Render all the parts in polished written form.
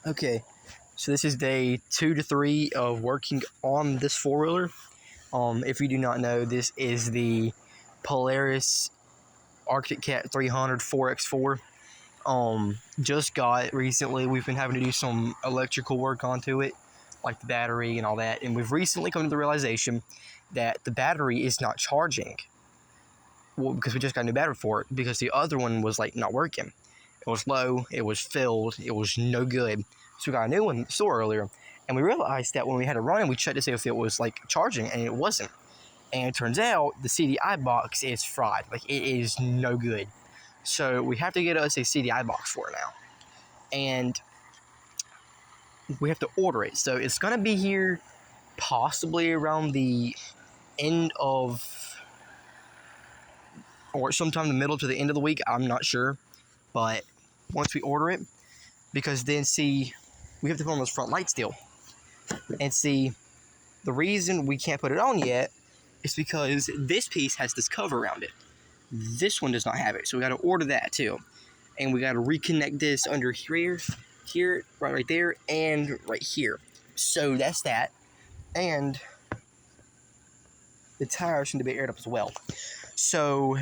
Okay, so this is day 2 to 3 of working on this four-wheeler. If you do not know, this is the Polaris Arctic Cat 300 4x4. Just got it recently. We've been having to do some electrical work onto it, like the battery and all that. And we've recently come to the realization that the battery is not charging. Well, because we just got a new battery for it, because the other one was like not working. It was low, it was filled, it was no good. So we got a new one in the store earlier, and we realized that when we had it running, we checked to see if it was like charging, and it wasn't. And it turns out the CDI box is fried. Like, it is no good. So we have to get us a CDI box for it now. And we have to order it. So it's going to be here possibly around the end of, or sometime in the middle to the end of the week. I'm not sure. But once we order it, because then see, we have to put on those front lights still. And see, the reason we can't put it on yet is because this piece has this cover around it. This one does not have it, so we got to order that too. And we got to reconnect this under here, right there, and right here. So that's that. And the tires need to be aired up as well. So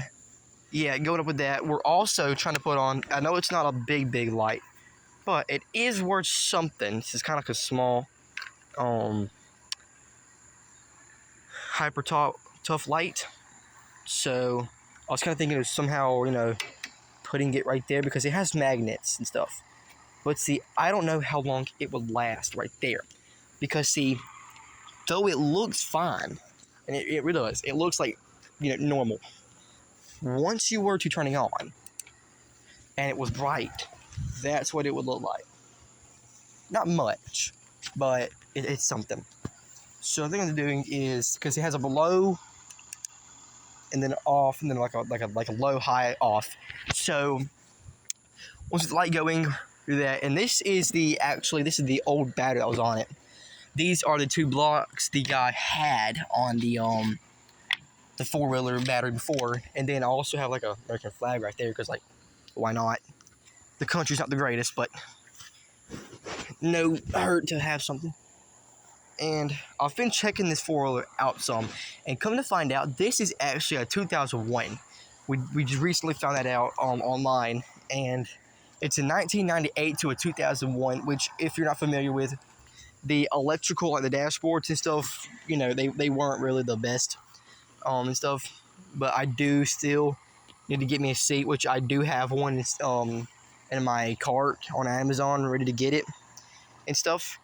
yeah, going up with that, we're also trying to put on, I know it's not a big light, but it is worth something. This is kind of like a small, hyper tough light. So I was kind of thinking of somehow, putting it right there, because it has magnets and stuff. But see, I don't know how long it would last right there. Because see, though it looks fine, and it really does, it looks like, normal. Once you were to turn it on, and it was bright, that's what it would look like. Not much, but it's something. So the thing I'm doing is, because it has a below, and then off, and then like a low, high, off. So once the light going through that, and this is the old battery that was on it. These are the two blocks the guy had on the four-wheeler battery before, and then I also have like a American flag right there, because like, why not? The country's not the greatest, but no hurt to have something. And I've been checking this four-wheeler out some, and come to find out, this is actually a 2001. We just recently found that out online, and it's a 1998 to a 2001, which, if you're not familiar with, the electrical, like the dashboards and stuff, they weren't really the best. And stuff, but I do still need to get me a seat, which I do have one in my cart on Amazon, ready to get it and stuff.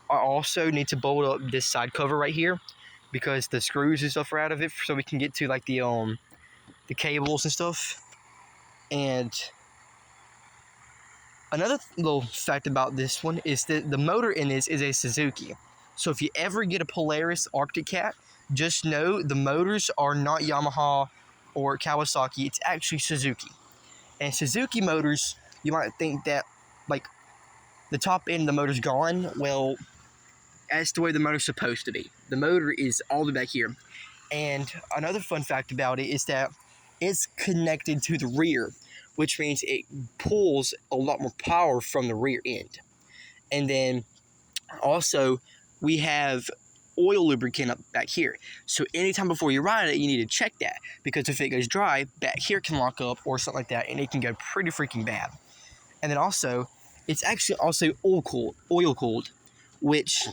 I also need to bolt up this side cover right here, because the screws and stuff are out of it, so we can get to like the cables and stuff. And another little fact about this one is that the motor in this is a Suzuki. So if you ever get a Polaris Arctic Cat, just know the motors are not Yamaha or Kawasaki. It's actually Suzuki. And Suzuki motors, you might think that, like, the top end of the motor's gone. Well, that's the way the motor's supposed to be. The motor is all the way back here. And another fun fact about it is that it's connected to the rear, which means it pulls a lot more power from the rear end. And then also, we have oil lubricant up back here. So anytime before you ride it, you need to check that, because if it goes dry, back here can lock up or something like that, and it can go pretty freaking bad. And then also, it's actually also oil cooled, which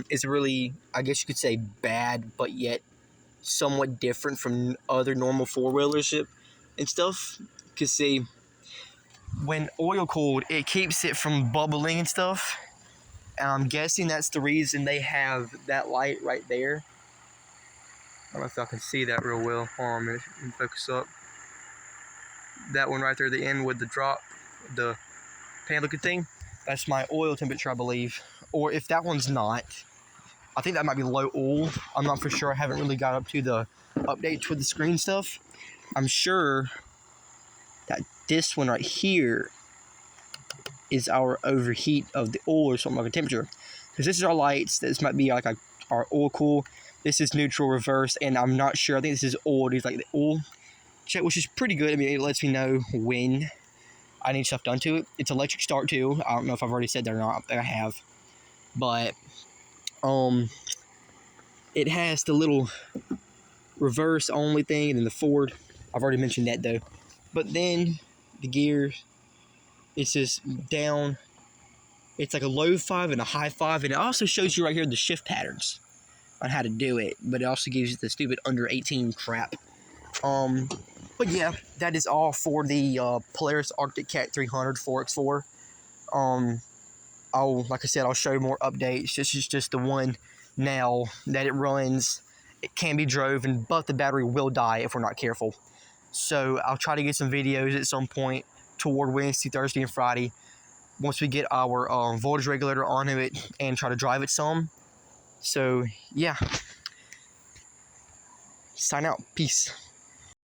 is really, I guess you could say, bad, but yet somewhat different from other normal four-wheelers and stuff. Because see, when oil cooled, it keeps it from bubbling and stuff. And I'm guessing that's the reason they have that light right there. I don't know if y'all can see that real well. Hold on a minute, let me focus up. That one right there, the end with the drop, the pan looking thing, that's my oil temperature, I believe. Or if that one's not, I think that might be low oil. I'm not for sure. I haven't really got up to the updates with the screen stuff. I'm sure that this one right here is our overheat of the oil or something like a temperature, because this is our lights. This might be like our oil cool. This is neutral, reverse, and I'm not sure. I think this is oil. It's like the oil check, which is pretty good. I mean, it lets me know when I need stuff done to it. It's electric start too. I don't know if I've already said that or not. I have, but it has the little reverse only thing, and then the forward. I've already mentioned that though. But then the gears, it's just down. It's like a low 5 and a high 5, and it also shows you right here the shift patterns on how to do it. But it also gives you the stupid under 18 crap. But yeah, that is all for the Polaris Arctic Cat 300 4x4. Like I said, I'll show you more updates. This is just the one now that it runs. It can be driven, but the battery will die if we're not careful. So I'll try to get some videos at some point toward Wednesday, Thursday, and Friday once we get our voltage regulator onto it and try to drive it some. So yeah, sign out. Peace.